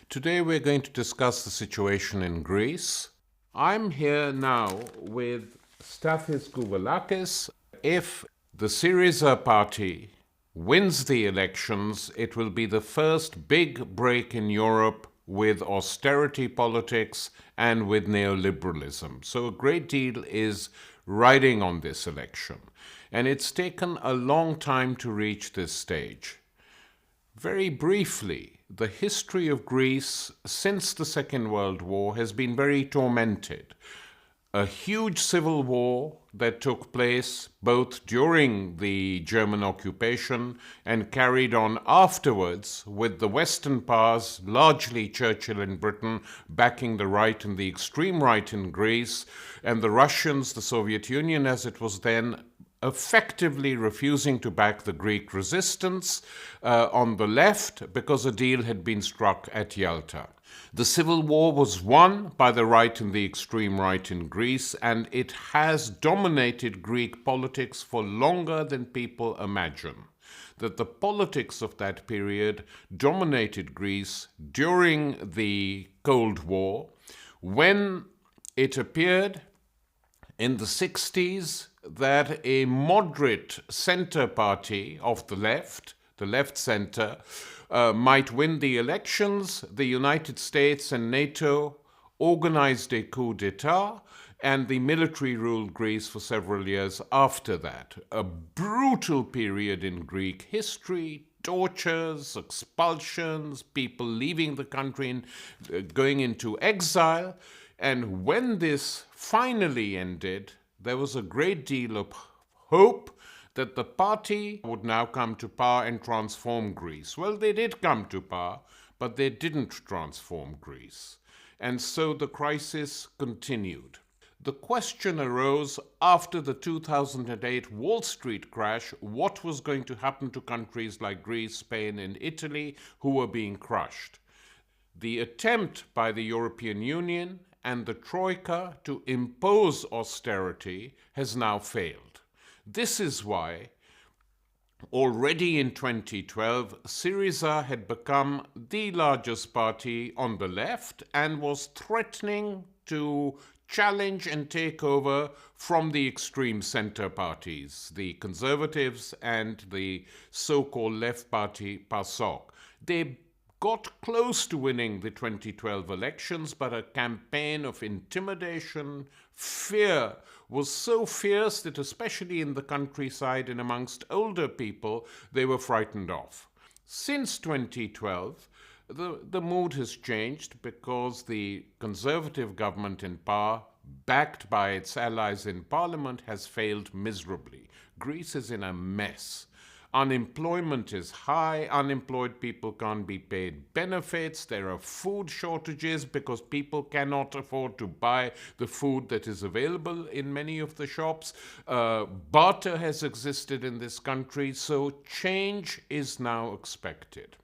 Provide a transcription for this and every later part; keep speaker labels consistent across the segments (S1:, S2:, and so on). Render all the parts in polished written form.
S1: Today we're going to discuss the situation in Greece. I'm here now with Stathis Kouvelakis. If the Syriza party wins the elections, it will be the first big break in Europe with austerity politics and with neoliberalism. So a great deal is riding on this election. And it's taken a long time to reach this stage. Very briefly, the history of Greece since the Second World War has been very tormented. A huge civil war that took place both during the German occupation and carried on afterwards, with the Western powers, largely Churchill in Britain, backing the right and the extreme right in Greece, and the Russians, the Soviet Union as it was then, effectively refusing to back the Greek resistance on the left because a deal had been struck at Yalta. The civil war was won by the right and the extreme right in Greece, and it has dominated Greek politics for longer than people imagine. That the politics of that period dominated Greece during the Cold War, when it appeared in the 60s that a moderate center party of the left center, might win the elections. The United States and NATO organized a coup d'etat, and the military ruled Greece for several years after that. A brutal period in Greek history, tortures, expulsions, people leaving the country and going into exile. And when this finally ended, there was a great deal of hope that the party would now come to power and transform Greece. Well, they did come to power, but they didn't transform Greece. And so the crisis continued. The question arose after the 2008 Wall Street crash, what was going to happen to countries like Greece, Spain, and Italy, who were being crushed. The attempt by the European Union and the Troika to impose austerity has now failed. This is why already in 2012, Syriza had become the largest party on the left and was threatening to challenge and take over from the extreme center parties, the Conservatives and the so-called left party PASOK. They got close to winning the 2012 elections, but a campaign of intimidation, fear was so fierce that especially in the countryside and amongst older people, they were frightened off. Since 2012, the mood has changed because the Conservative government in power, backed by its allies in parliament, has failed miserably. Greece is in a mess. Unemployment is high, unemployed people can't be paid benefits, there are food shortages because people cannot afford to buy the food that is available in many of the shops. Barter has existed in this country, so change is now expected.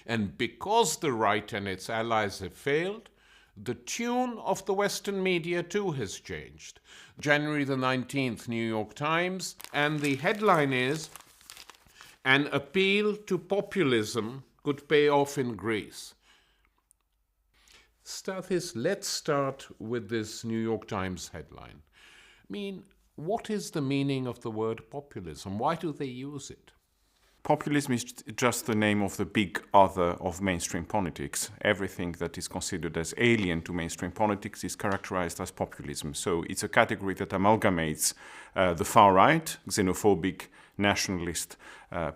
S1: And because the right and its allies have failed, the tune of the Western media too has changed. January the 19th, New York Times, and the headline is, "An appeal to populism could pay off in Greece." Stathis, let's start with this New York Times headline. What is the meaning of the word populism? Why do they use it?
S2: Populism is just the name of the big other of mainstream politics. Everything that is considered as alien to mainstream politics is characterized as populism. So it's a category that amalgamates the far right, xenophobic, nationalist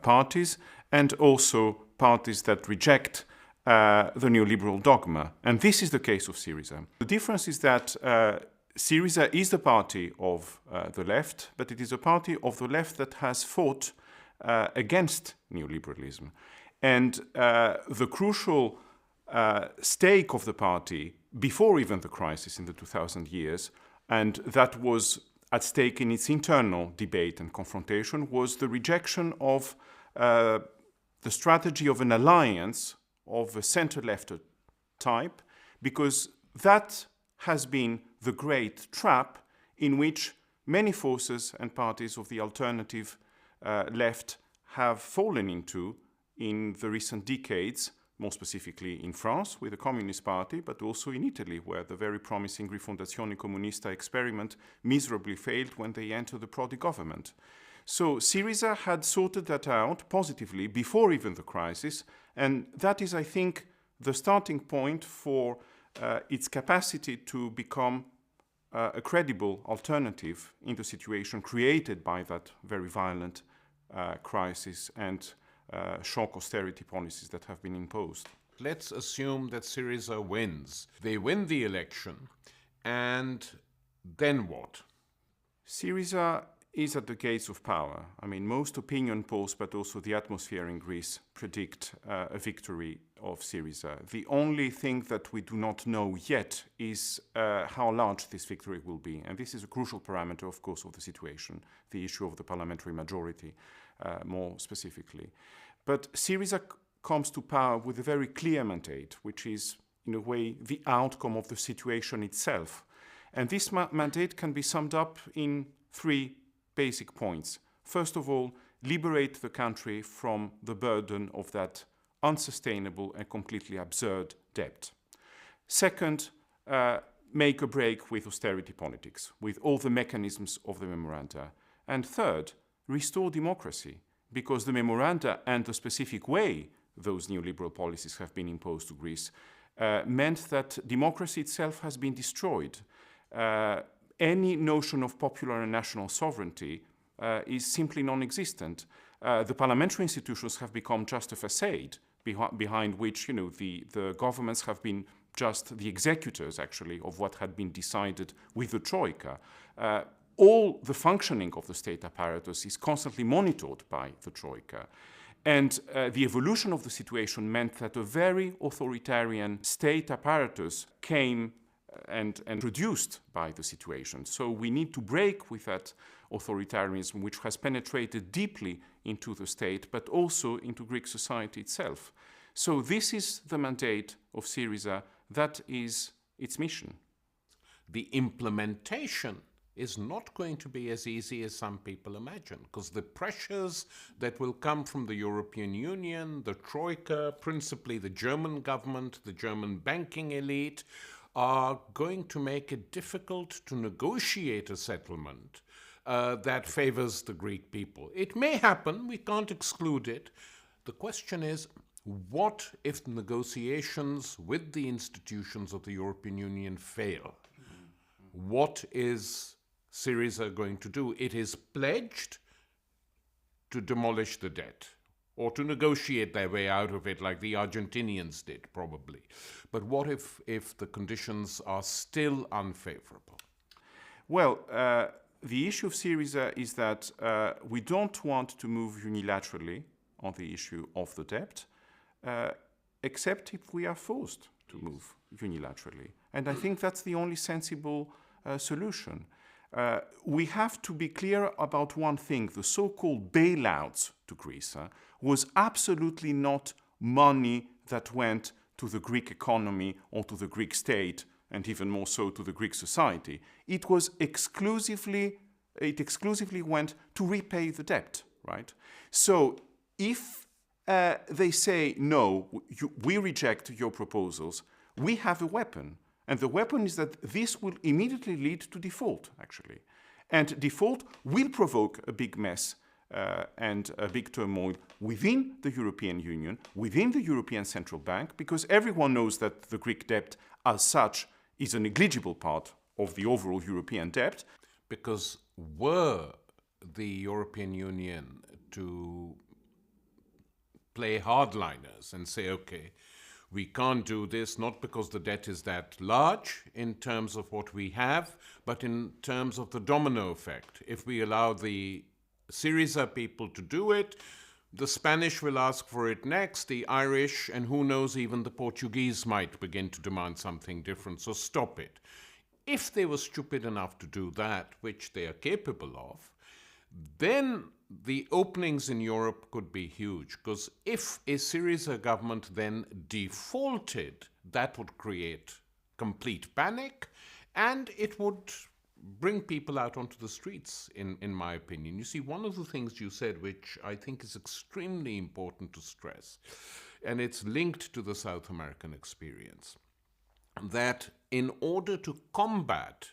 S2: parties, and also parties that reject the neoliberal dogma. And this is the case of Syriza. The difference is that Syriza is the party of the left, but it is a party of the left that has fought against neoliberalism. And the crucial stake of the party before even the crisis in the 2000 years, and that was at stake in its internal debate and confrontation, was the rejection of the strategy of an alliance of a center-left type, because that has been the great trap in which many forces and parties of the alternative left have fallen into in the recent decades more specifically in France with the Communist Party, but also in Italy, where the very promising Rifondazione Comunista experiment miserably failed when they entered the Prodi government. So Syriza had sorted that out positively before even the crisis, and that is, I think, the starting point for its capacity to become a credible alternative in the situation created by that very violent crisis and shock austerity policies that have been imposed.
S1: Let's assume that Syriza wins. They win the election, and then what?
S2: Syriza is at the gates of power. I mean, most opinion polls, but also the atmosphere in Greece, predict a victory of Syriza. The only thing that we do not know yet is how large this victory will be. And this is a crucial parameter, of course, of the situation, the issue of the parliamentary majority, more specifically. But Syriza comes to power with a very clear mandate, which is, in a way, the outcome of the situation itself. And this mandate can be summed up in three basic points. First of all, liberate the country from the burden of that unsustainable and completely absurd debt. Second, make a break with austerity politics, with all the mechanisms of the memoranda. And third, restore democracy, because the memoranda and the specific way those neoliberal policies have been imposed to Greece meant that democracy itself has been destroyed. Any notion of popular and national sovereignty is simply non-existent. The parliamentary institutions have become just a facade behind which, the governments have been just the executors, actually, of what had been decided with the Troika. All the functioning of the state apparatus is constantly monitored by the Troika. And the evolution of the situation meant that a very authoritarian state apparatus came and produced by the situation. So we need to break with that authoritarianism, which has penetrated deeply into the state, but also into Greek society itself. So this is the mandate of Syriza. That is its mission.
S1: The implementation is not going to be as easy as some people imagine, because the pressures that will come from the European Union, the Troika, principally the German government, the German banking elite, are going to make it difficult to negotiate a settlement that favors the Greek people. It may happen, we can't exclude it. The question is, what if the negotiations with the institutions of the European Union fail? What is Syriza going to do? It is pledged to demolish the debt, or to negotiate their way out of it like the Argentinians did, probably. But what if the conditions are still unfavorable?
S2: Well, the issue of Syriza is that we don't want to move unilaterally on the issue of the debt, except if we are forced to move unilaterally. And I think that's the only sensible solution. We have to be clear about one thing. The so-called bailouts to Greece was absolutely not money that went to the Greek economy or to the Greek state, and even more so to the Greek society. It exclusively went to repay the debt, right? So if they say, no, we reject your proposals, we have a weapon. And the weapon is that this will immediately lead to default, actually. And default will provoke a big mess and a big turmoil within the European Union, within the European Central Bank, because everyone knows that the Greek debt as such is a negligible part of the overall European debt.
S1: Because were the European Union to play hardliners and say, okay, we can't do this, not because the debt is that large in terms of what we have, but in terms of the domino effect. If we allow the Syriza people to do it, the Spanish will ask for it next, the Irish, and who knows, even the Portuguese might begin to demand something different, so stop it. If they were stupid enough to do that, which they are capable of, then the openings in Europe could be huge, because if a Syriza government then defaulted, that would create complete panic, and it would bring people out onto the streets, in my opinion. You see, one of the things you said, which I think is extremely important to stress, and it's linked to the South American experience, that in order to combat,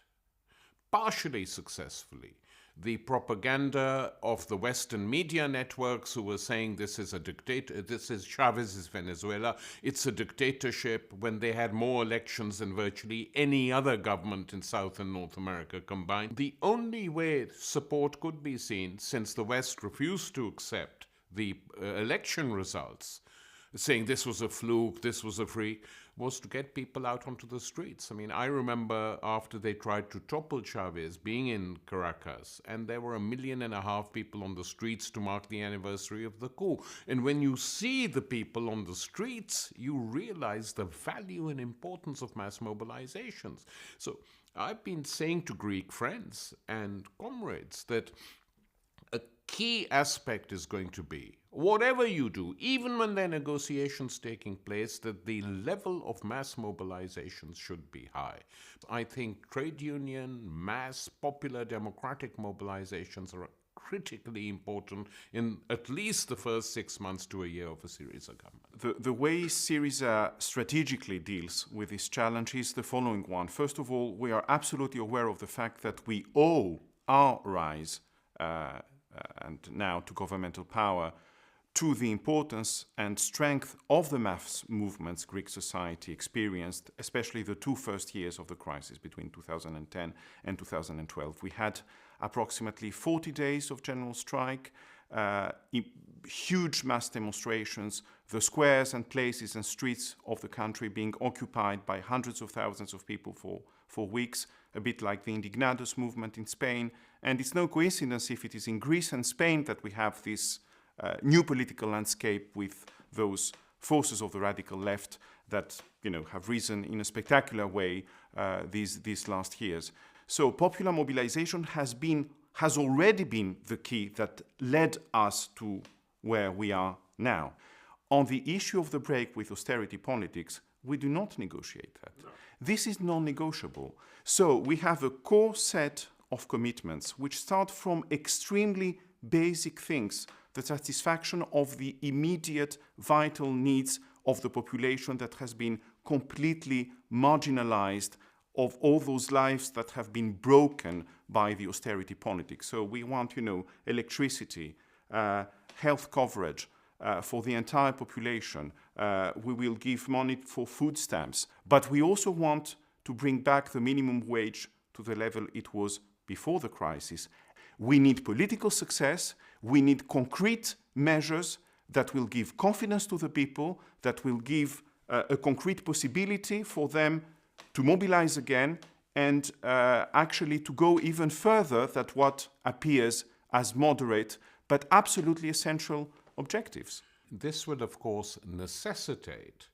S1: partially successfully, the propaganda of the Western media networks who were saying this is a dictator, this is Chavez's Venezuela, it's a dictatorship, when they had more elections than virtually any other government in South and North America combined. The only way support could be seen, since the West refused to accept the election results, saying this was a fluke, this was a freak, was to get people out onto the streets. I mean, I remember after they tried to topple Chavez, being in Caracas, and there were 1.5 million people on the streets to mark the anniversary of the coup. And when you see the people on the streets, you realize the value and importance of mass mobilizations. So I've been saying to Greek friends and comrades that a key aspect is going to be, whatever you do, even when there are negotiations taking place, that the level of mass mobilizations should be high. I think trade union, mass, popular, democratic mobilizations are critically important in at least the first 6 months to a year of a Syriza government.
S2: The way Syriza strategically deals with this challenge is the following one. First of all, we are absolutely aware of the fact that we owe our rise and now to governmental power to the importance and strength of the mass movements Greek society experienced, especially the 2 first years of the crisis between 2010 and 2012. We had approximately 40 days of general strike, huge mass demonstrations, the squares and places and streets of the country being occupied by hundreds of thousands of people for weeks, a bit like the Indignados movement in Spain. And it's no coincidence if it is in Greece and Spain that we have this new political landscape with those forces of the radical left that have risen in a spectacular way these last years. So popular mobilization has already been the key that led us to where we are now. On the issue of the break with austerity politics, we do not negotiate that. No. This is non-negotiable. So we have a core set of commitments which start from extremely basic things, the satisfaction of the immediate vital needs of the population that has been completely marginalized, of all those lives that have been broken by the austerity politics. So we want, electricity, health coverage for the entire population. We will give money for food stamps. But we also want to bring back the minimum wage to the level it was before the crisis. We need political success. We need concrete measures that will give confidence to the people, that will give a concrete possibility for them to mobilize again and actually to go even further than what appears as moderate but absolutely essential objectives.
S1: This will, of course, necessitate,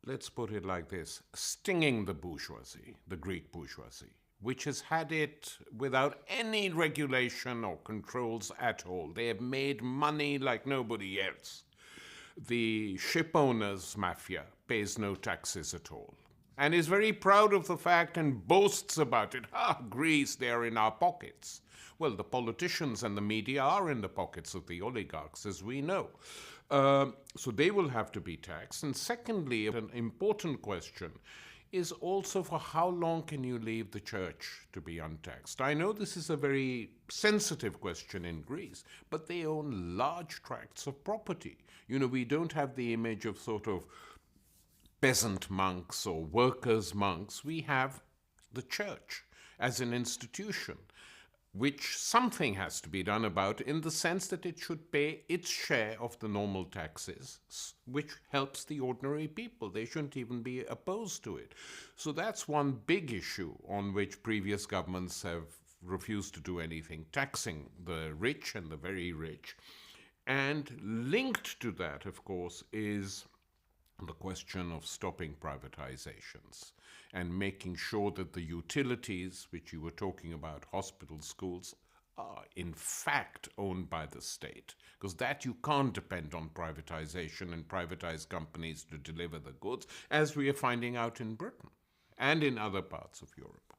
S1: let's put it like this, stinging the bourgeoisie, the Greek bourgeoisie, which has had it without any regulation or controls at all. They have made money like nobody else. The ship owners' mafia pays no taxes at all and is very proud of the fact and boasts about it. Greece, they're in our pockets. Well, the politicians and the media are in the pockets of the oligarchs, as we know. So they will have to be taxed. And secondly, an important question is also for how long can you leave the church to be untaxed? I know this is a very sensitive question in Greece, but they own large tracts of property. We don't have the image of sort of peasant monks or workers' monks. We have the church as an institution, which something has to be done about in the sense that it should pay its share of the normal taxes, which helps the ordinary people. They shouldn't even be opposed to it. So that's one big issue on which previous governments have refused to do anything, taxing the rich and the very rich. And linked to that, of course, is the question of stopping privatizations and making sure that the utilities, which you were talking about, hospitals, schools, are in fact owned by the state. Because that you can't depend on privatization and privatized companies to deliver the goods, as we are finding out in Britain and in other parts of Europe.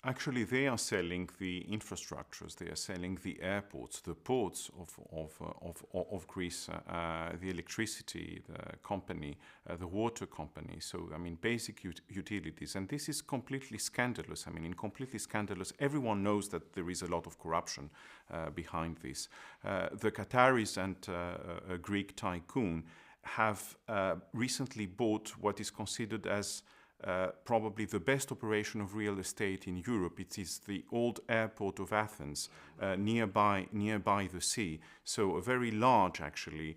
S2: Actually, they are selling the infrastructures. They are selling the airports, the ports of Greece, the electricity, the company, the water company. So, I mean, basic utilities. And this is completely scandalous. I mean, completely scandalous. Everyone knows that there is a lot of corruption behind this. The Qataris and a Greek tycoon have recently bought what is considered as probably the best operation of real estate in Europe. It is the old airport of Athens, nearby the sea. So a very large, actually,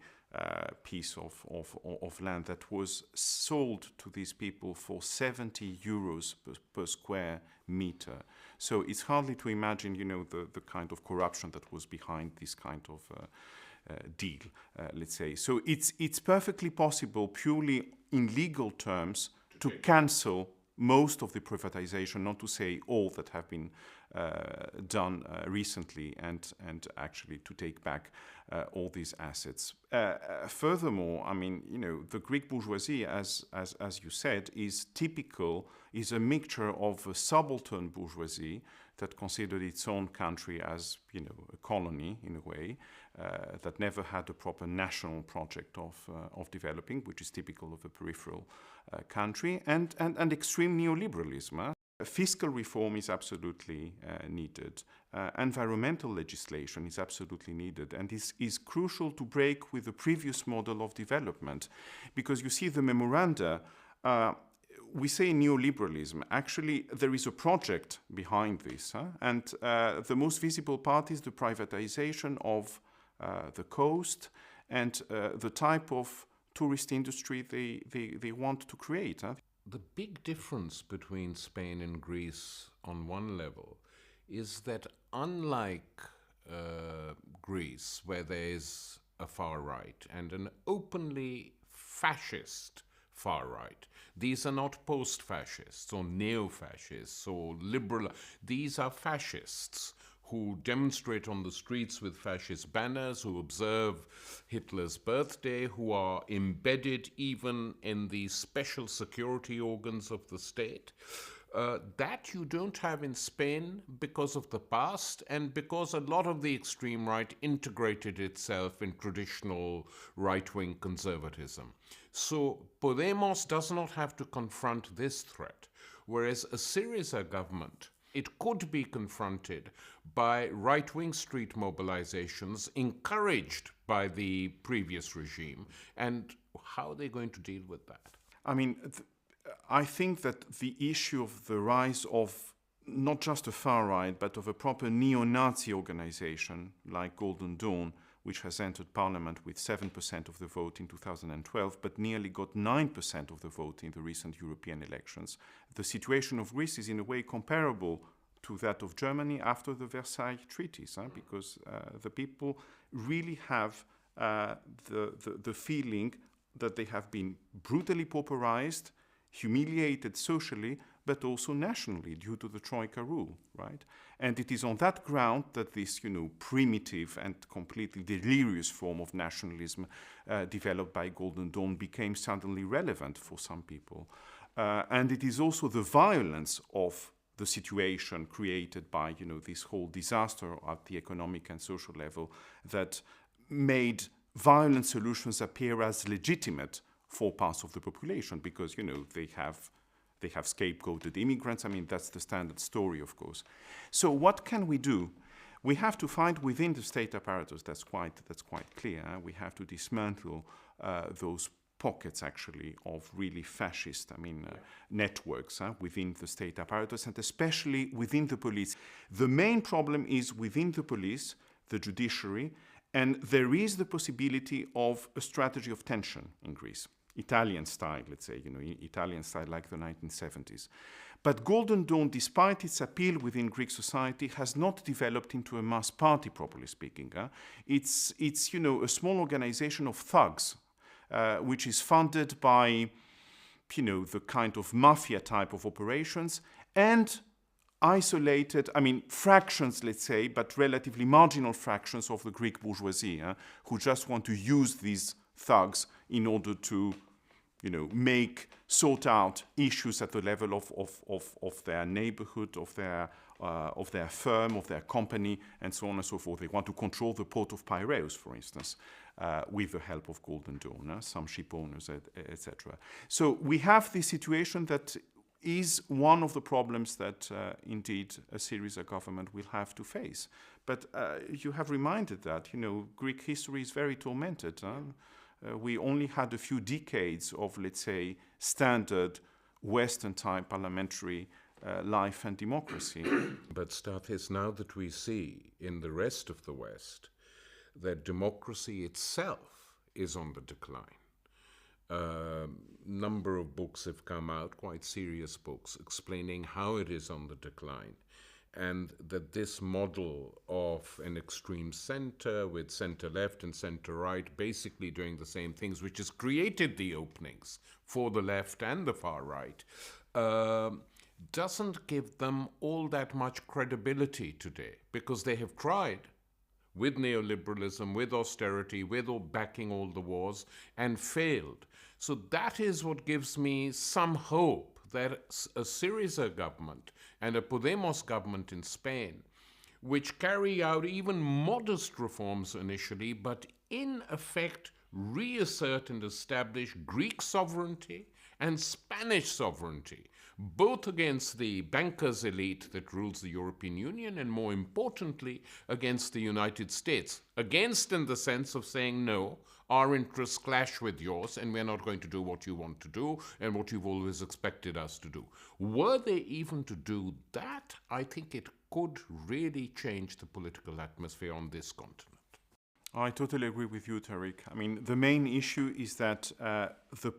S2: piece of land that was sold to these people for 70 euros per square meter. So it's hardly to imagine, the kind of corruption that was behind this kind of deal, let's say. So it's perfectly possible, purely in legal terms, to cancel most of the privatization, not to say all that have been done recently, and actually to take back all these assets. Furthermore, I mean, the Greek bourgeoisie, as you said, is a mixture of a subaltern bourgeoisie that considered its own country as, a colony in a way, that never had a proper national project of developing, which is typical of a peripheral country, and extreme neoliberalism. Fiscal reform is absolutely needed. Environmental legislation is absolutely needed, and is crucial to break with the previous model of development. Because you see, the memoranda, we say neoliberalism. Actually, there is a project behind this, and the most visible part is the privatization of the coast and the type of tourist industry they want to create.
S1: The big difference between Spain and Greece on one level is that unlike Greece, where there is a far right and an openly fascist far right, these are not post-fascists or neo-fascists or liberal. These are fascists who demonstrate on the streets with fascist banners, who observe Hitler's birthday, who are embedded even in the special security organs of the state. That you don't have in Spain because of the past and because a lot of the extreme right integrated itself in traditional right-wing conservatism. So Podemos does not have to confront this threat, whereas a Syriza government, it could be confronted by right-wing street mobilizations encouraged by the previous regime. And how are they going to deal with that?
S2: I mean, I think that the issue of the rise of not just a far right, but of a proper neo-Nazi organization like Golden Dawn, which has entered parliament with 7% of the vote in 2012, but nearly got 9% of the vote in the recent European elections. The situation of Greece is in a way comparable to that of Germany after the Versailles treaties, because the people really have the feeling that they have been brutally pauperized, humiliated socially, but also nationally due to the Troika rule, right? And it is on that ground that this, primitive and completely delirious form of nationalism developed by Golden Dawn became suddenly relevant for some people. And it is also the violence of the situation created by, this whole disaster at the economic and social level that made violent solutions appear as legitimate for parts of the population because, they have scapegoated immigrants. I mean, that's the standard story, of course. So what can we do? We have to find within the state apparatus, that's quite clear. We have to dismantle those pockets, actually, of really fascist, networks within the state apparatus, and especially within the police. The main problem is within the police, the judiciary, and there is the possibility of a strategy of tension in Greece. Italian style, let's say, Italian style like the 1970s. But Golden Dawn, despite its appeal within Greek society, has not developed into a mass party, properly speaking. It's a small organization of thugs, which is funded by, the kind of mafia type of operations and isolated, fractions, let's say, but relatively marginal fractions of the Greek bourgeoisie, who just want to use these thugs in order to sort out issues at the level of their neighborhood, of their firm, of their company, and so on and so forth. They want to control the port of Piraeus, for instance, with the help of Golden Dawn, some ship owners, etc. So we have this situation that is one of the problems that indeed a Syriza government will have to face. But you have reminded that, Greek history is very tormented. We only had a few decades of, let's say, standard Western-type parliamentary life and democracy.
S1: But Stathis, now that we see in the rest of the West that democracy itself is on the decline, number of books have come out, quite serious books, explaining how it is on the decline, and that this model of an extreme center with center left and center right basically doing the same things, which has created the openings for the left and the far right, doesn't give them all that much credibility today, because they have tried with neoliberalism, with austerity, with backing all the wars, and failed. So that is what gives me some hope that a Syriza government and a Podemos government in Spain, which carry out even modest reforms initially, but in effect reassert and establish Greek sovereignty and Spanish sovereignty, both against the bankers' elite that rules the European Union and, more importantly, against the United States. Against in the sense of saying, no, our interests clash with yours and we're not going to do what you want to do and what you've always expected us to do. Were they even to do that, I think it could really change the political atmosphere on this continent.
S2: I totally agree with you, Tariq. I mean, the main issue is that the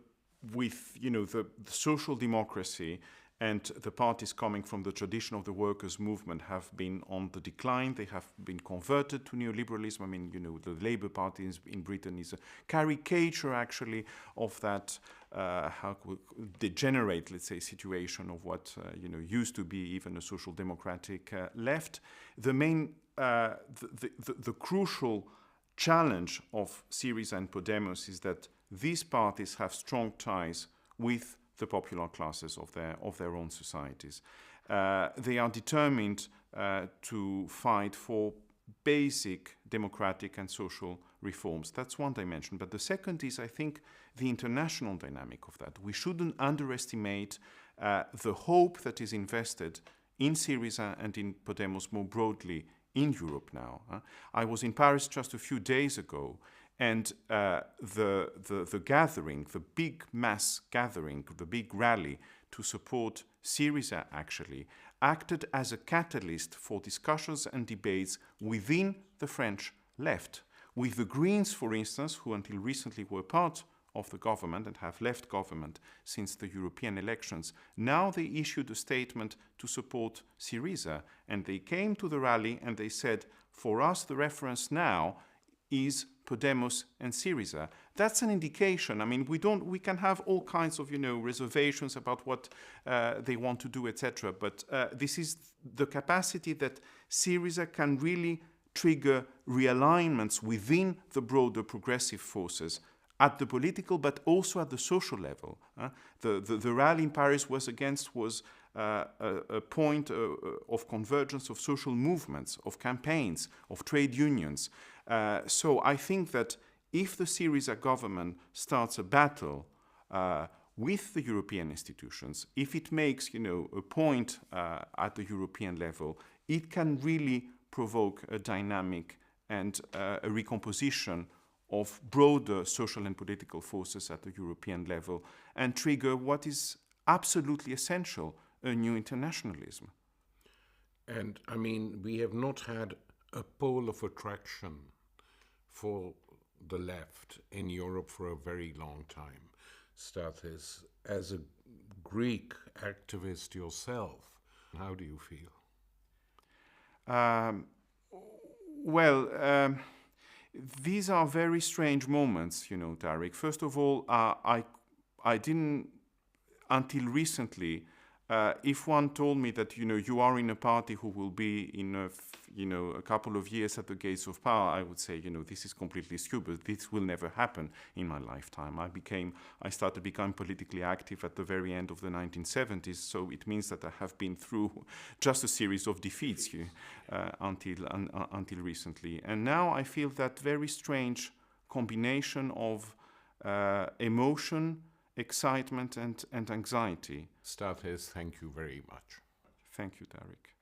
S2: social democracy and the parties coming from the tradition of the workers' movement have been on the decline. They have been converted to neoliberalism. I mean, the Labour Party in Britain is a caricature, actually, of that degenerate, let's say, situation of what used to be even a social democratic left. The main, the crucial challenge of Syriza and Podemos is that these parties have strong ties with the popular classes of their own societies. They are determined to fight for basic democratic and social reforms. That's one dimension. But the second is, I think, the international dynamic of that. We shouldn't underestimate the hope that is invested in Syriza and in Podemos more broadly in Europe now. I was in Paris just a few days ago, and the gathering, the big mass gathering, the big rally to support Syriza actually acted as a catalyst for discussions and debates within the French left. With the Greens, for instance, who until recently were part of the government and have left government since the European elections, now they issued a statement to support Syriza. And they came to the rally and they said, for us, the reference now is Podemos and Syriza. That's an indication. I mean, we can have all kinds of, reservations about what they want to do, etc. But this is the capacity that Syriza can really trigger realignments within the broader progressive forces at the political, but also at the social level. The rally in Paris was a point of convergence of social movements, of campaigns, of trade unions. So I think that if the Syriza government starts a battle with the European institutions, if it makes a point at the European level, it can really provoke a dynamic and a recomposition of broader social and political forces at the European level and trigger what is absolutely essential, a new internationalism.
S1: And I mean, we have not had a pole of attraction for the left in Europe for a very long time. Stathis, as a Greek activist yourself, how do you feel?
S2: These are very strange moments, Tariq. First of all, I didn't, until recently, If one told me that, you are in a party who will be in a couple of years at the gates of power, I would say, this is completely stupid. This will never happen in my lifetime. I started to become politically active at the very end of the 1970s, so it means that I have been through just a series of defeats until recently. And now I feel that very strange combination of emotion, excitement and anxiety.
S1: Stathis, thank you very much.
S2: Thank you, Derek.